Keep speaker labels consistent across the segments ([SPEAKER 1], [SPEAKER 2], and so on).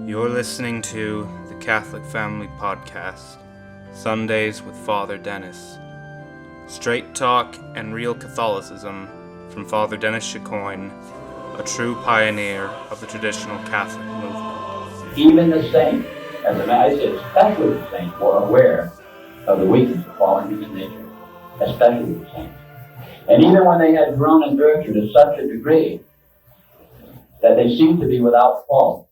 [SPEAKER 1] You're listening to the Catholic Family Podcast, Sundays with Father Denis. Straight talk and real Catholicism from Father Denis Chicoine, a true pioneer of the traditional Catholic movement.
[SPEAKER 2] Even the saints, I say especially the saints, were aware of the weakness of fallen human nature, especially the saints. And even when they had grown in virtue to such a degree that they seemed to be without fault,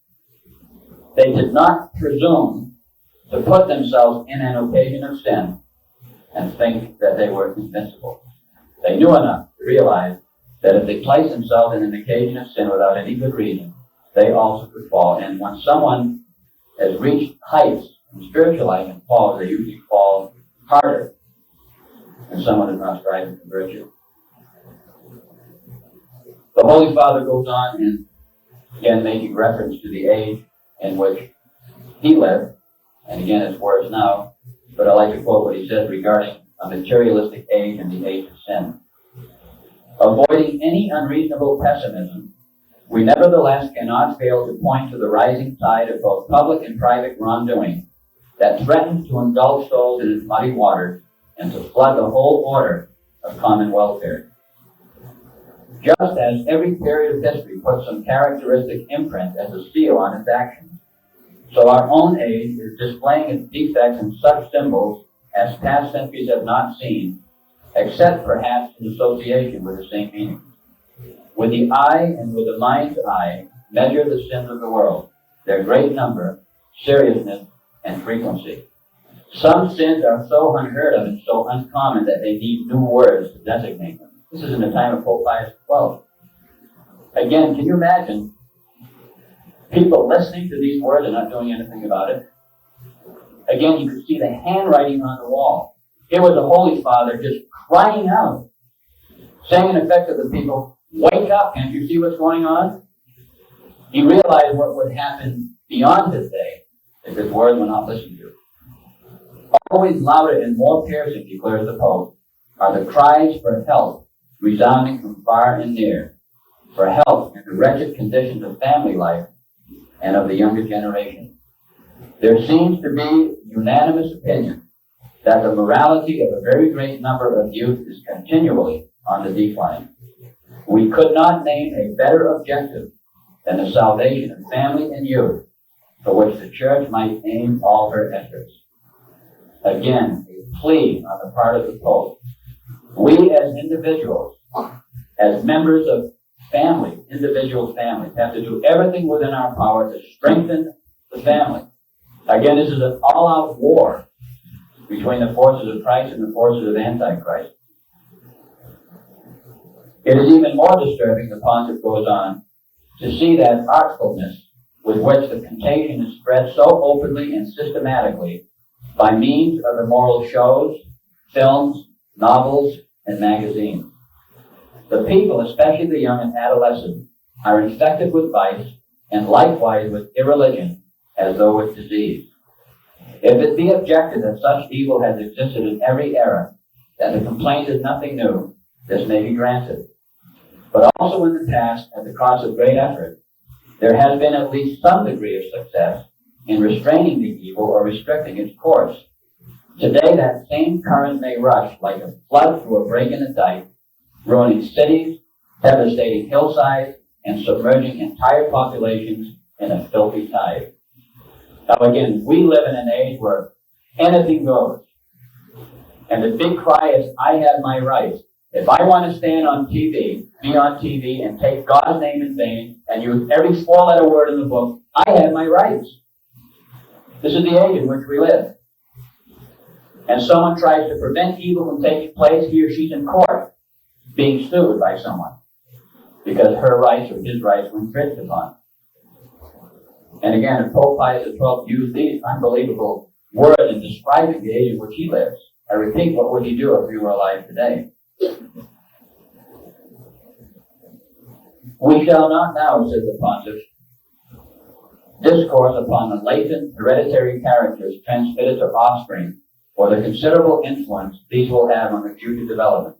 [SPEAKER 2] they did not presume to put themselves in an occasion of sin and think that they were invincible. They knew enough to realize that if they placed themselves in an occasion of sin without any good reason, they also could fall. And when someone has reached heights in spiritual life and falls, they usually fall harder than someone who's not striving for virtue. The Holy Father goes on and again making reference to the age in which he lived, and again it's worse now, but I like to quote what he says regarding a materialistic age and the age of sin. Avoiding any unreasonable pessimism, we nevertheless cannot fail to point to the rising tide of both public and private wrongdoing that threatens to engulf souls in its muddy waters and to flood the whole order of common welfare. Just as every period of history puts some characteristic imprint as a seal on its actions, so our own age is displaying its defects in such symbols as past centuries have not seen, except perhaps in association with the same meaning. With the eye and with the mind's eye, measure the sins of the world, their great number, seriousness, and frequency. Some sins are so unheard of and so uncommon that they need new words to designate them. This is in the time of Pope Pius XII. Again, can you imagine people listening to these words and not doing anything about it? Again, you could see the handwriting on the wall. It was the Holy Father just crying out, saying in effect to the people, "Wake up, can't you see what's going on?" He realized what would happen beyond his day if his words were not listened to. Always louder and more piercing, declares the Pope, are the cries for help resounding from far and near, for help in the wretched conditions of family life and of the younger generation. There seems to be unanimous opinion that the morality of a very great number of youth is continually on the decline. We could not name a better objective than the salvation of family and youth, for which the Church might aim all her efforts. Again, a plea on the part of the Pope. We as individuals, as members of family, individual families, have to do everything within our power to strengthen the family. Again, this is an all-out war between the forces of Christ and the forces of AntiChrist. It is even more disturbing, the Pontiff goes on, to see that artfulness with which the contagion is spread so openly and systematically by means of immoral shows, films, novels, and magazines. The people, especially the young and adolescent, are infected with vice and likewise with irreligion as though with disease. If it be objected that such evil has existed in every era, that the complaint is nothing new, this may be granted. But also in the past, at the cost of great effort, there has been at least some degree of success in restraining the evil or restricting its course. Today, that same current may rush like a flood through a break in a dike, ruining cities, devastating hillsides, and submerging entire populations in a filthy tide. Now again, we live in an age where anything goes. And the big cry is, I have my rights. If I want to stand on TV, be on TV, and take God's name in vain, and use every four-letter word in the book, I have my rights. This is the age in which we live. And someone tries to prevent evil from taking place, he or she's in court, being sued by someone, because her rights or his rights were infringed upon. And again, if Pope Pius XII used these unbelievable words in describing the age in which he lives, I repeat, what would he do if he were alive today? We shall not now, says the Pontiff, discourse upon the latent hereditary characters transmitted to offspring, or the considerable influence these will have on the future development.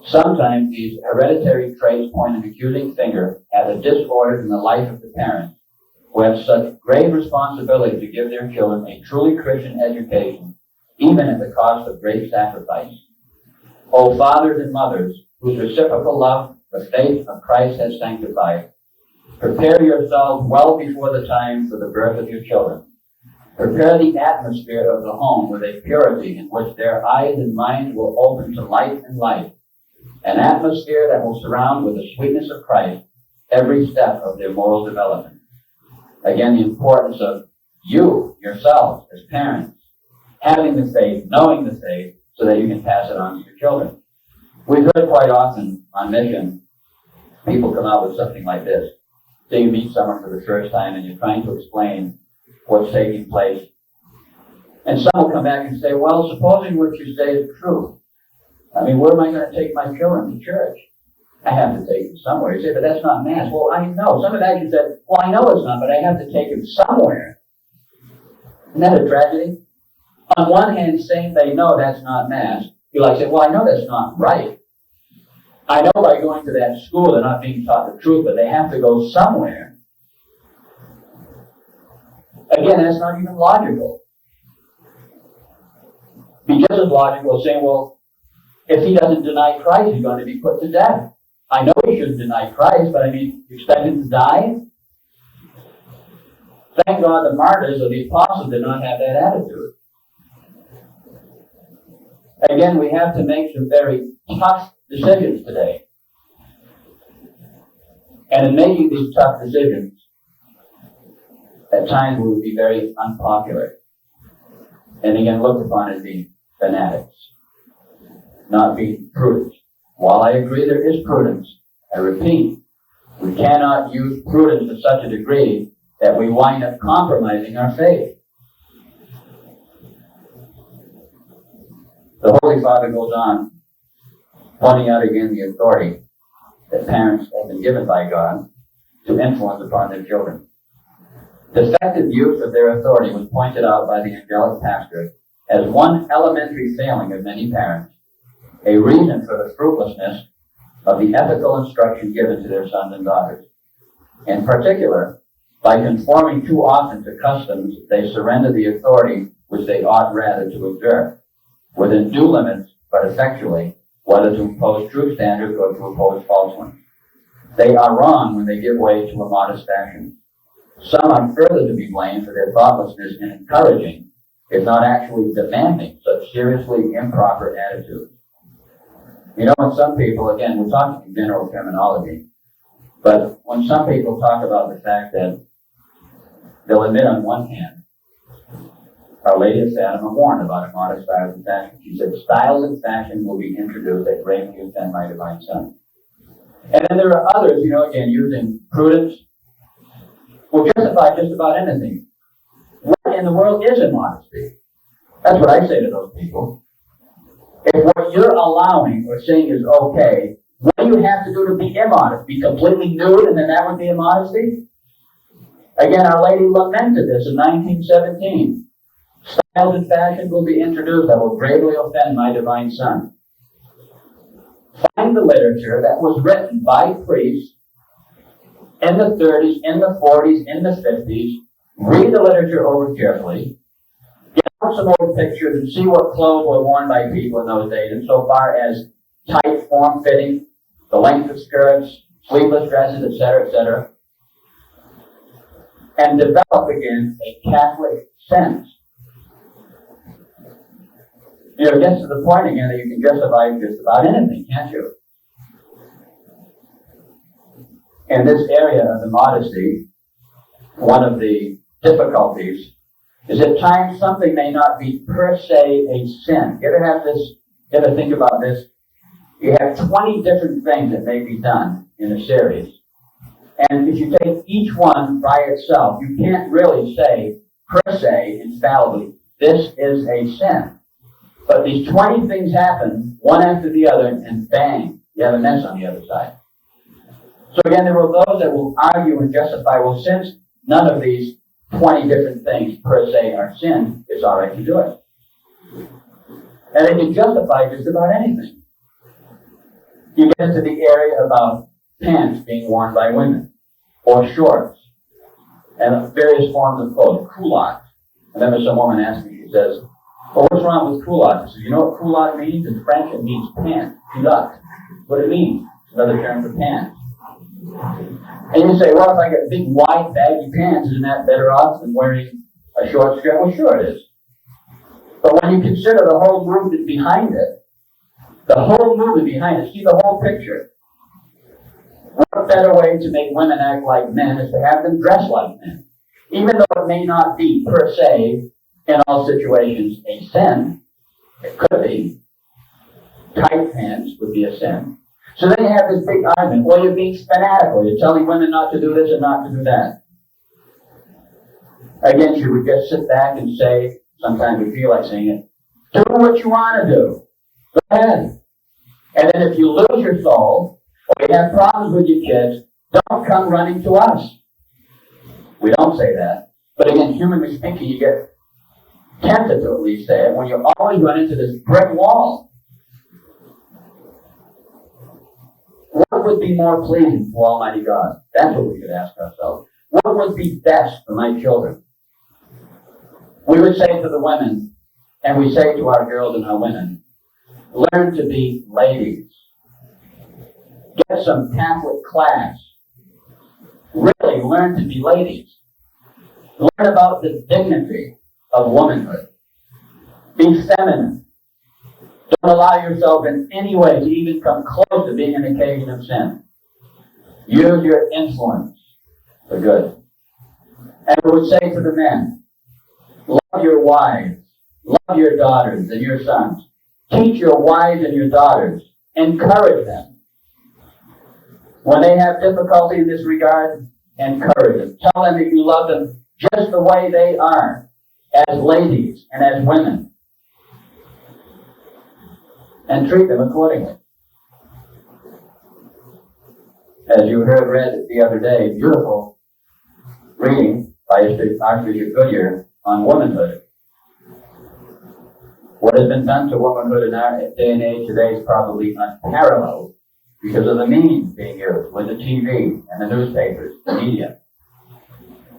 [SPEAKER 2] Sometimes these hereditary traits point an accusing finger at the disorders in the life of the parents, who have such grave responsibility to give their children a truly Christian education, even at the cost of great sacrifice. O fathers and mothers, whose reciprocal love the faith of Christ has sanctified, prepare yourselves well before the time for the birth of your children. Prepare the atmosphere of the home with a purity in which their eyes and minds will open to light and life, an atmosphere that will surround with the sweetness of Christ every step of their moral development. Again, the importance of you, yourselves, as parents, having the faith, knowing the faith, so that you can pass it on to your children. We've heard quite often on mission, people come out with something like this. Say you meet someone for the first time and you're trying to explain what's taking place. And some will come back and say, well, supposing what you say is true. I mean, where am I going to take my children to church? I have to take them somewhere. You say, but that's not Mass. Well, I know. Some have actually said, well, I know it's not, but I have to take them somewhere. Isn't that a tragedy? On one hand, saying they know that's not Mass, you like say, well, I know that's not right. I know by going to that school they're not being taught the truth, but they have to go somewhere. Again, that's not even logical. Be just as logical as saying, well, if he doesn't deny Christ, he's going to be put to death. I know he shouldn't deny Christ, but I mean, you expect him to die? Thank God the martyrs or the apostles did not have that attitude. Again, we have to make some very tough decisions today. And in making these tough decisions, at times we will be very unpopular. And again, looked upon as being fanatics, not being prudent. While I agree there is prudence, I repeat, we cannot use prudence to such a degree that we wind up compromising our faith. The Holy Father goes on, pointing out again the authority that parents have been given by God to influence upon their children. Defective use of their authority was pointed out by the angelic pastor as one elementary failing of many parents, a reason for the fruitlessness of the ethical instruction given to their sons and daughters. In particular, by conforming too often to customs, they surrender the authority which they ought rather to observe, within due limits, but effectually, whether to impose true standards or to impose false ones. They are wrong when they give way to a modest fashion. Some are further to be blamed for their thoughtlessness in encouraging, if not actually demanding, such seriously improper attitudes. You know, when some people, again, we're talking in general terminology, but when some people talk about the fact that they'll admit on one hand, Our Lady of Fatima warned about immodest styles and fashion. She said, styles and fashion will be introduced that greatly offend my divine Son. And then there are others, you know, again, using prudence, will justify just about anything. What in the world is immodesty? That's what I say to those people. If what you're allowing or saying is okay, what do you have to do to be immodest? Be completely nude and then that would be immodesty? Again, Our Lady lamented this in 1917. Styles and fashion will be introduced that will gravely offend my divine Son. Find the literature that was written by priests in the 30s, in the 40s, in the 50s. Read the literature over carefully. Get out some old pictures and see what clothes were worn by people in those days, insofar as tight, form-fitting, the length of skirts, sleeveless dresses, etc., etc. And develop again a Catholic sense. You know, it gets to the point again that you can justify just about anything, can't you? In this area of immodesty, one of the difficulties is at times something may not be per se a sin. You ever think about this? You have 20 different things that may be done in a series. And if you take each one by itself, you can't really say per se, infallibly, this is a sin. But these 20 things happen, one after the other, and bang, you have a mess on the other side. So again, there are those that will argue and justify, well, since none of these 20 different things per se are sin, it's all right to do it. And they can justify just about anything. You get into the area about pants being worn by women, or shorts. and various forms of clothes, culottes. I remember some woman asked me, she says, well, what's wrong with culottes? I said, you know what culotte means? In French, it means pants, culotte. What it means. It's another term for pants. And you say, well, if I get big, wide, baggy pants, isn't that better off than wearing a short skirt? Well, sure it is. But when you consider the whole movement behind it, see the whole picture. What better way to make women act like men is to have them dress like men. Even though it may not be, per se, in all situations, a sin, it could be. Tight pants would be a sin. So then you have this big argument. Well, you're being fanatical. You're telling women not to do this and not to do that. Again, should we just sit back and say, sometimes we feel like saying it, do what you want to do. Go ahead. And then if you lose your soul, or you have problems with your kids, don't come running to us. We don't say that. But again, humanly speaking, you get tempted to at least say it when you always run into this brick wall. What would be more pleasing to Almighty God? That's what we could ask ourselves. What would be best for my children? We would say to the women, and we say to our girls and our women, learn to be ladies. Get some Catholic class. Really learn to be ladies. Learn about the dignity of womanhood. Be feminine. Don't allow yourself in any way to even come close to being an occasion of sin. Use your influence for good. And we would say to the men, love your wives, love your daughters and your sons. Teach your wives and your daughters. Encourage them. When they have difficulty in this regard, encourage them. Tell them that you love them just the way they are, as ladies and as women. And treat them accordingly. As you heard read the other day, beautiful reading by Archbishop Goodyear on womanhood. What has been done to womanhood in our day and age today is probably unparalleled because of the means being used with the TV and the newspapers, the media.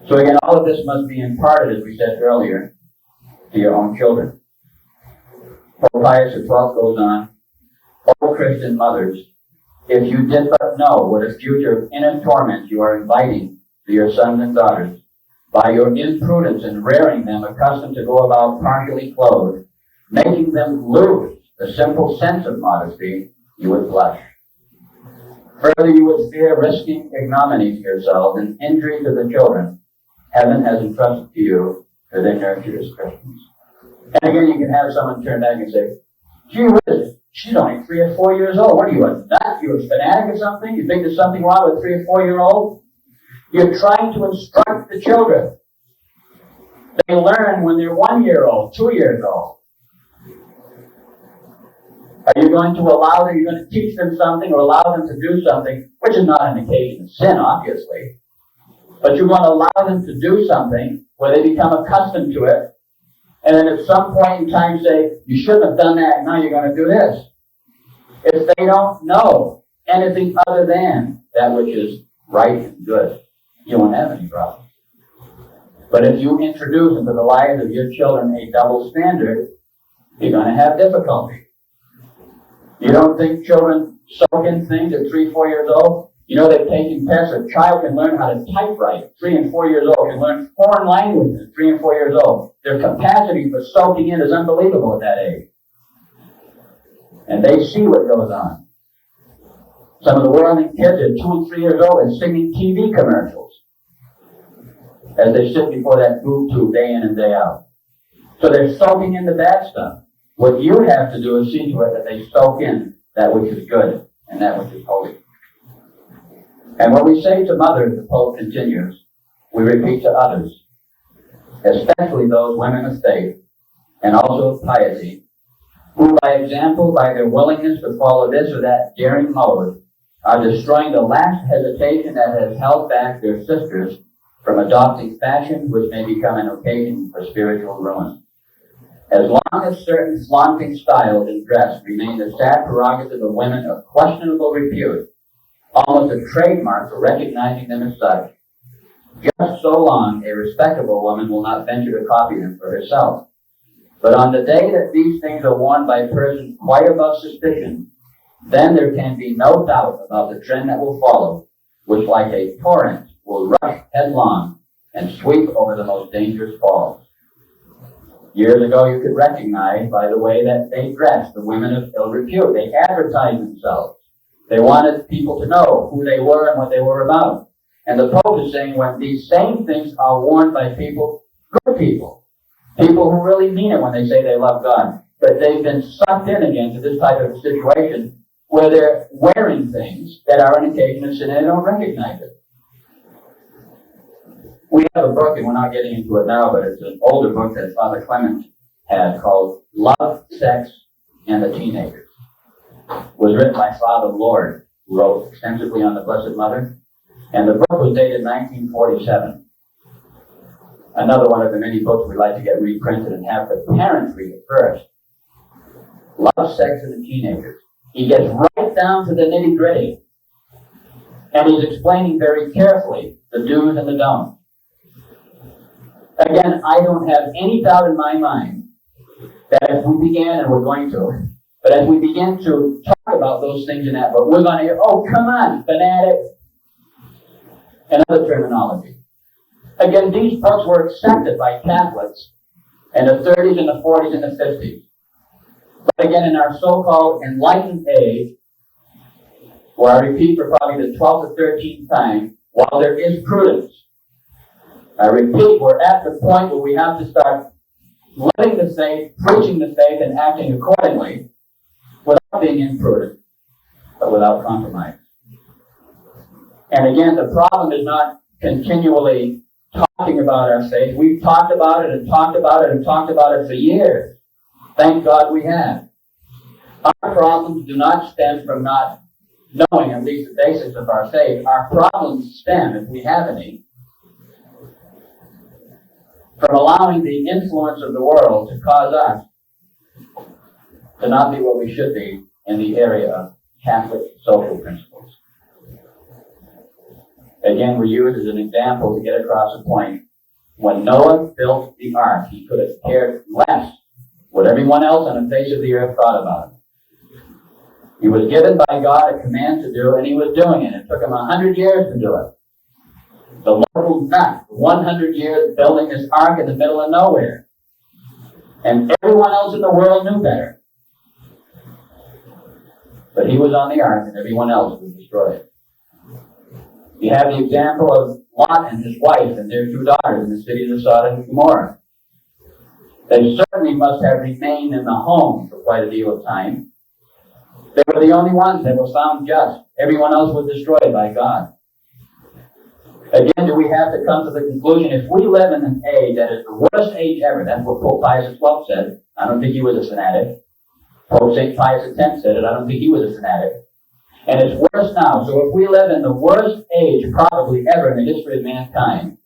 [SPEAKER 2] So again, all of this must be imparted, as we said earlier, to your own children. Pope Pius XII goes on, O Christian mothers, if you did but know what a future of inner torment you are inviting to your sons and daughters, by your imprudence in rearing them accustomed to go about partially clothed, making them lose the simple sense of modesty, you would blush. Further, you would fear risking ignominy to yourselves and injury to the children Heaven has entrusted to you for their nurture as Christians. And again, you can have someone turn back and say, gee whiz, she's only 3 or 4 years old. What are you, a nut? You a fanatic or something? You think there's something wrong with a 3 or 4 year old? You're trying to instruct the children. They learn when they're 1 year old, 2 years old. Are you going to allow them, you're going to teach them something or allow them to do something, which is not an occasion of sin, obviously, but you're going to allow them to do something where they become accustomed to it, and then at some point in time say, you shouldn't have done that, now you're going to do this. If they don't know anything other than that which is right and good, you won't have any problems. But if you introduce into the lives of your children a double standard, you're going to have difficulty. You don't think children soak in things at 3, 4 years old? You know they've taken tests. A child can learn how to typewrite. 3 and 4 years old can learn foreign languages. 3 and 4 years old. Their capacity for soaking in is unbelievable at that age. And they see what goes on. Some of the worldly kids at 2 and 3 years old are singing TV commercials as they sit before that boob tube day in and day out. So they're soaking in the bad stuff. What you have to do is see to it that they soak in that which is good and that which is holy. And what we say to mothers, the Pope continues, we repeat to others, especially those women of faith and also of piety, who by example, by their willingness to follow this or that daring mode, are destroying the last hesitation that has held back their sisters from adopting fashions which may become an occasion for spiritual ruin. As long as certain flaunting styles in dress remain the sad prerogative of women of questionable repute, almost a trademark for recognizing them as such, just so long a respectable woman will not venture to copy them for herself. But on the day that these things are worn by persons quite above suspicion, then there can be no doubt about the trend that will follow, which like a torrent will rush headlong and sweep over the most dangerous falls. Years ago, you could recognize by the way that they dressed the women of ill repute. They advertised themselves. They wanted people to know who they were and what they were about. And the Pope is saying when these same things are worn by people, good people who really mean it when they say they love God, but they've been sucked in again to this type of situation where they're wearing things that are an occasion of sin and they don't recognize it. We have a book, and we're not getting into it now, but it's an older book that Father Clement had called Love, Sex, and the Teenagers. It was written by Father Lord, who wrote extensively on the Blessed Mother, and the book was dated 1947. Another one of the many books we'd like to get reprinted and have the parents read it first. Love, Sex, and the Teenagers. He gets right down to the nitty-gritty, and he's explaining very carefully the do's and the don'ts. Again, I don't have any doubt in my mind that if we began, and we're going to, but as we begin to talk about those things in that book, we're going to hear, oh, come on, fanatic, and other terminology. Again, these books were accepted by Catholics in the 30s and the 40s and the 50s. But again, in our so-called enlightened age, where I repeat for probably the 12th or 13th time, while there is prudence, I repeat, we're at the point where we have to start living the faith, preaching the faith, and acting accordingly without being imprudent, but without compromise. And again, the problem is not continually talking about our faith. We've talked about it and talked about it and talked about it for years. Thank God we have. Our problems do not stem from not knowing at least the basics of our faith. Our problems stem, if we have any, from allowing the influence of the world to cause us to not be what we should be in the area of Catholic social principles. Again, we use as an example to get across a point. When Noah built the ark, he could have cared less what everyone else on the face of the earth thought about it. He was given by God a command to do, and he was doing it. It took him 100 years to do it. The local nut, 100 years building this ark in the middle of nowhere. And everyone else in the world knew better. But he was on the ark and everyone else was destroyed. You have the example of Lot and his wife and their two daughters in the cities of Sodom and Gomorrah. They certainly must have remained in the home for quite a deal of time. They were the only ones that were found just. Everyone else was destroyed by God. Again, do we have to come to the conclusion, if we live in an age that is the worst age ever, that's what Pope Pius XII said. I don't think he was a fanatic. Pope St. Pius X said it. I don't think he was a fanatic. And it's worse now. So if we live in the worst age probably ever in the history of mankind,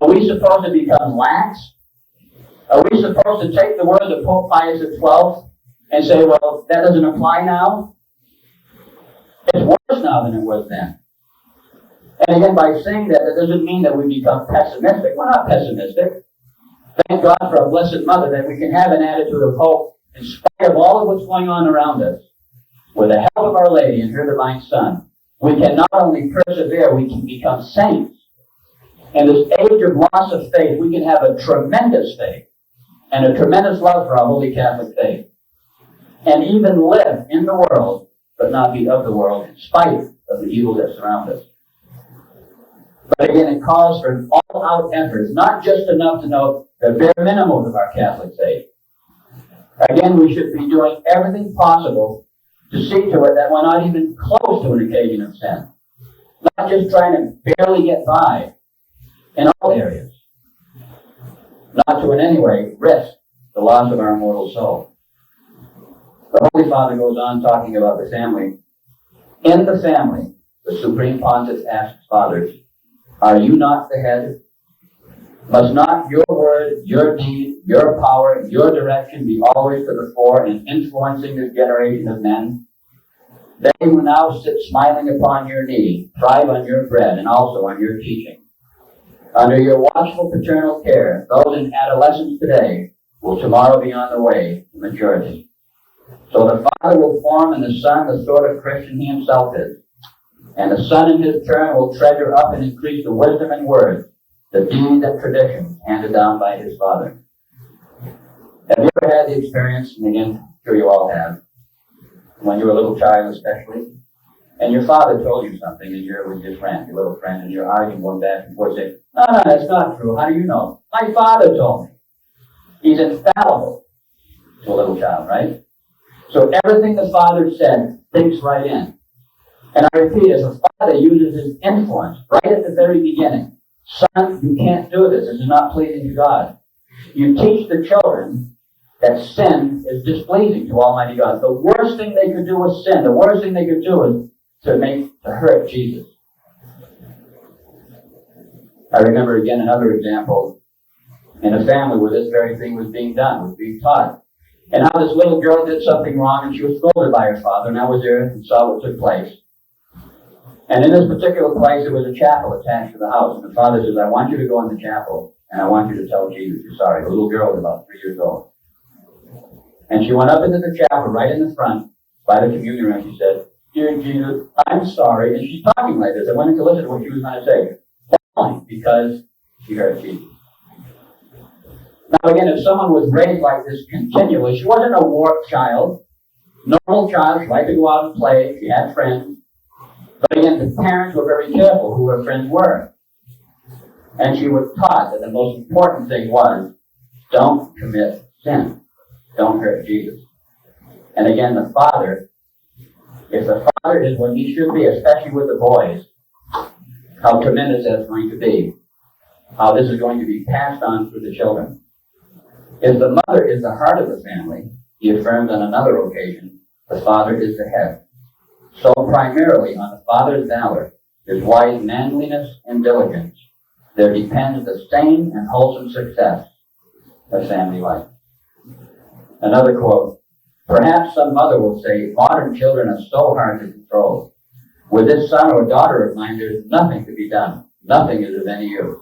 [SPEAKER 2] are we supposed to become lax? Are we supposed to take the words of Pope Pius XII and say, well, that doesn't apply now? It's worse now than it was then. And again, by saying that, that doesn't mean that we become pessimistic. We're not pessimistic. Thank God for our Blessed Mother that we can have an attitude of hope in spite of all of what's going on around us. With the help of Our Lady and her Divine Son, we can not only persevere, we can become saints. In this age of loss of faith, we can have a tremendous faith and a tremendous love for our Holy Catholic faith. And even live in the world, but not be of the world in spite of the evil that surrounds us. But again, it calls for an all-out effort. It's not just enough to know the bare minimums of our Catholic faith. Again, we should be doing everything possible to see to it that we're not even close to an occasion of sin. Not just trying to barely get by in all areas. Not to in any way risk the loss of our immortal soul. The Holy Father goes on talking about the family. In the family, the Supreme Pontiff asks fathers, are you not the head? Must not your word, your deed, your power, your direction be always to the fore in influencing this generation of men? They who now sit smiling upon your knee, thrive on your bread and also on your teaching. Under your watchful paternal care, those in adolescence today will tomorrow be on the way to maturity. So the Father will form in the Son the sort of Christian he himself is. And the Son in his turn will treasure up and increase the wisdom and words, the deeds and traditions handed down by his Father. Have you ever had the experience, and again, I'm sure you all have, when you were a little child especially, and your father told you something, and you're with your friend, your little friend, and you're arguing going back and forth, saying, no, that's not true. How do you know? My father told me. He's infallible to a little child, right? So everything the Father said sinks right in. And I repeat, as a father uses his influence right at the very beginning, son, you can't do this. This is not pleasing to God. You teach the children that sin is displeasing to Almighty God. The worst thing they could do was sin. The worst thing they could do is to hurt Jesus. I remember again another example in a family where this very thing was being done, was being taught. And how this little girl did something wrong and she was scolded by her father, and I was there and saw what took place. And in this particular place, there was a chapel attached to the house. And the father says, I want you to go in the chapel, and I want you to tell Jesus you're sorry. The little girl was about 3 years old. And she went up into the chapel right in the front by the communion room. She said, Dear Jesus, I'm sorry. And she's talking like this. I wanted to listen to what she was going to say. Bawling because she heard Jesus. Now again, if someone was raised like this continually, she wasn't a warped child. Normal child, she liked to go out and play. She had friends. But again, the parents were very careful who her friends were. And she was taught that the most important thing was, don't commit sin. Don't hurt Jesus. And again, the father, if the father is what he should be, especially with the boys, how tremendous that's going to be. How this is going to be passed on through the children. If the mother is the heart of the family, he affirms on another occasion, the father is the head. So primarily on the father's valor, his wise manliness and diligence, there depends the sane and wholesome success of family life. Another quote, perhaps some mother will say, modern children are so hard to control. With this son or daughter of mine, there's nothing to be done. Nothing is of any use.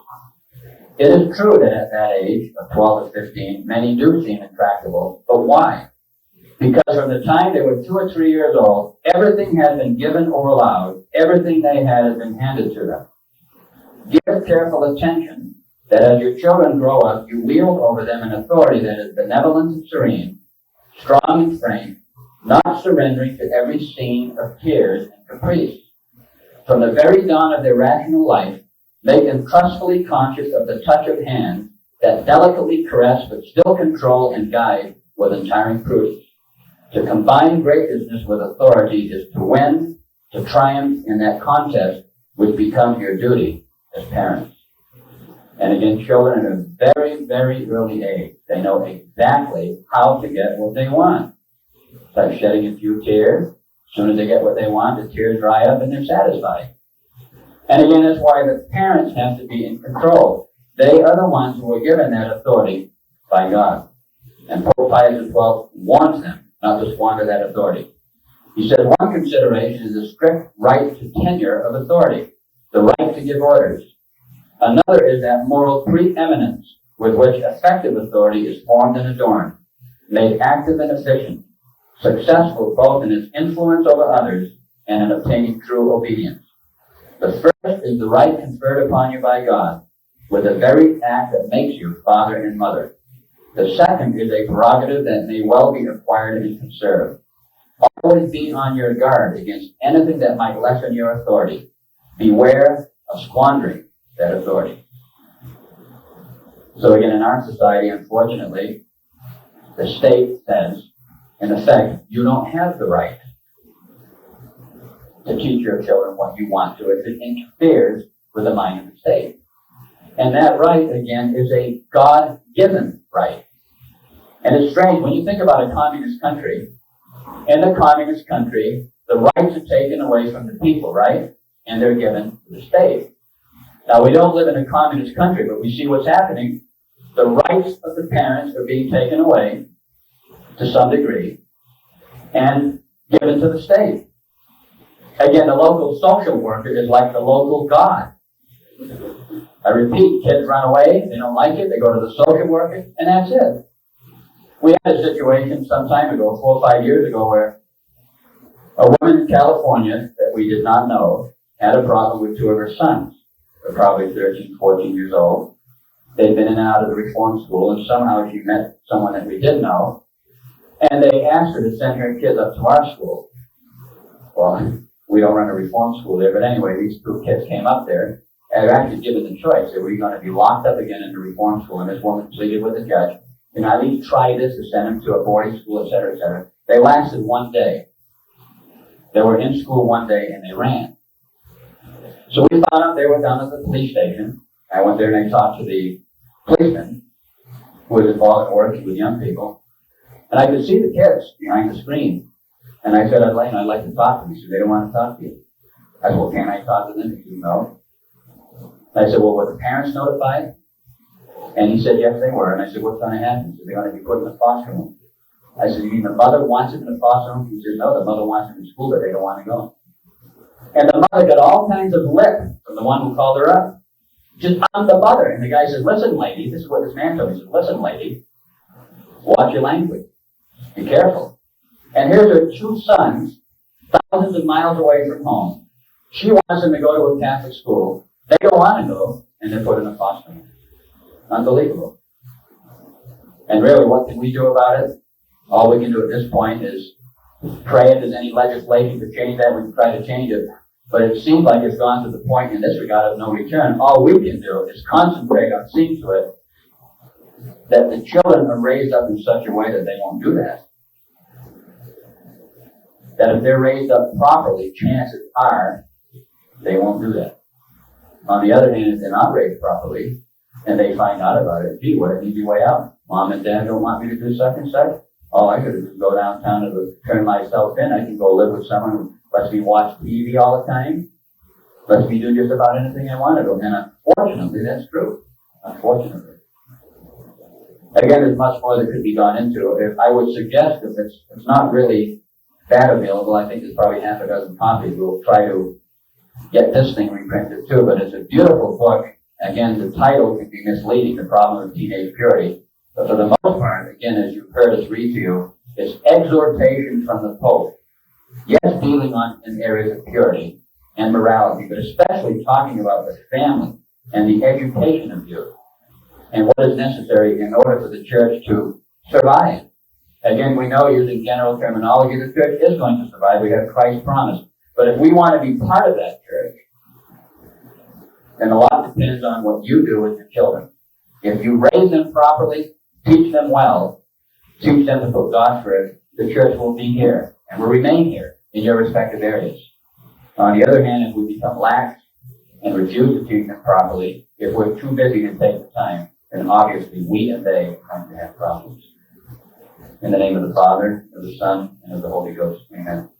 [SPEAKER 2] It is true that at that age, of 12 to 15, many do seem intractable, but why? Because from the time they were 2 or 3 years old, everything has been given or allowed, everything they had has been handed to them. Give careful attention that as your children grow up, you wield over them an authority that is benevolent and serene, strong and frank, not surrendering to every scene of tears and caprice. From the very dawn of their rational life, make them trustfully conscious of the touch of hands that delicately caress but still control and guide with untiring prudence. To combine graciousness with authority is to win, to triumph in that contest which becomes your duty as parents. And again, children at a very, very early age, they know exactly how to get what they want. It's like shedding a few tears. As soon as they get what they want, the tears dry up and they're satisfied. And again, that's why the parents have to be in control. They are the ones who were given that authority by God. And Pope Pius XII warns them not to squander that authority. He said one consideration is the strict right to tenure of authority, the right to give orders. Another is that moral preeminence with which effective authority is formed and adorned, made active and efficient, successful both in its influence over others and in obtaining true obedience. The first is the right conferred upon you by God, with the very act that makes you father and mother. The second is a prerogative that may well be acquired and conserved. Always be on your guard against anything that might lessen your authority. Beware of squandering that authority. So again, in our society, unfortunately, the state says, in effect, you don't have the right to teach your children what you want to if it interferes with the mind of the state. And that right, again, is a God-given right. And it's strange, when you think about a communist country, in a communist country, the rights are taken away from the people, right? And they're given to the state. Now, we don't live in a communist country, but we see what's happening. The rights of the parents are being taken away to some degree and given to the state. Again, the local social worker is like the local God. I repeat, kids run away, they don't like it, they go to the social worker, and that's it. We had a situation some time ago, 4 or 5 years ago, where a woman in California that we did not know had a problem with 2 of her sons. They're probably 13, 14 years old. They'd been in and out of the reform school, and somehow she met someone that we did know, and they asked her to send her kids up to our school. Well, we don't run a reform school there, but anyway, these 2 kids came up there, and they're actually given the choice. They were going to be locked up again in the reform school, and this woman pleaded with the judge, and at least try this to send them to a boarding school, et cetera, et cetera. They lasted 1 day. They were in school 1 day, and they ran. So we found out they were down at the police station. I went there and I talked to the policeman who was involved in working with young people. And I could see the kids behind the screen. And I said, I'd like to talk to them. He said, they don't want to talk to you. I said, well, can I talk to them? He said, no. And I said, well, were the parents notified? And he said, yes, they were. And I said, what's going to happen? He said, they're going to be put in the foster home. I said, you mean the mother wants it in the foster home? He said, no, the mother wants it in school, but they don't want to go. And the mother got all kinds of lip from the one who called her up. Just I'm the mother. And the guy said, listen, lady, this is what this man told me. He said, listen, lady, watch your language. Be careful. And here's her 2 sons, thousands of miles away from home. She wants them to go to a Catholic school. They don't want to go, and they're put in a foster home. Unbelievable. And really, what can we do about it? All we can do at this point is pray if there's any legislation to change that. We can try to change it. But it seems like it's gone to the point in this regard of no return. All we can do is concentrate on seeing to it that the children are raised up in such a way that they won't do that. That if they're raised up properly, chances are they won't do that. On the other hand, if they're not raised properly, and they find out about it, gee, what an easy way out. Mom and Dad don't want me to do such and such. All I could do is go downtown and turn myself in. I can go live with someone who lets me watch TV all the time. Lets me do just about anything I want to do. And unfortunately, that's true. Unfortunately. Again, there's much more that could be gone into it. I would suggest if it's not really that available, I think there's probably half a dozen copies. We'll try to get this thing reprinted too. But it's a beautiful book. Again, the title can be misleading, The Problem of Teenage Purity. But for the most part, again, as you've heard us read to you, it's exhortation from the Pope. Yes, dealing in areas of purity and morality, but especially talking about the family and the education of youth and what is necessary in order for the church to survive. Again, we know using general terminology, the church is going to survive. We have Christ's promise. But if we want to be part of that church, then a lot depends on what you do with your children. If you raise them properly, teach them well, teach them to put God first, the church will be here and will remain here in your respective areas. On the other hand, if we become lax and refuse to teach them properly, if we're too busy to take the time, then obviously we and they are going to have problems. In the name of the Father, of the Son, and of the Holy Ghost, amen.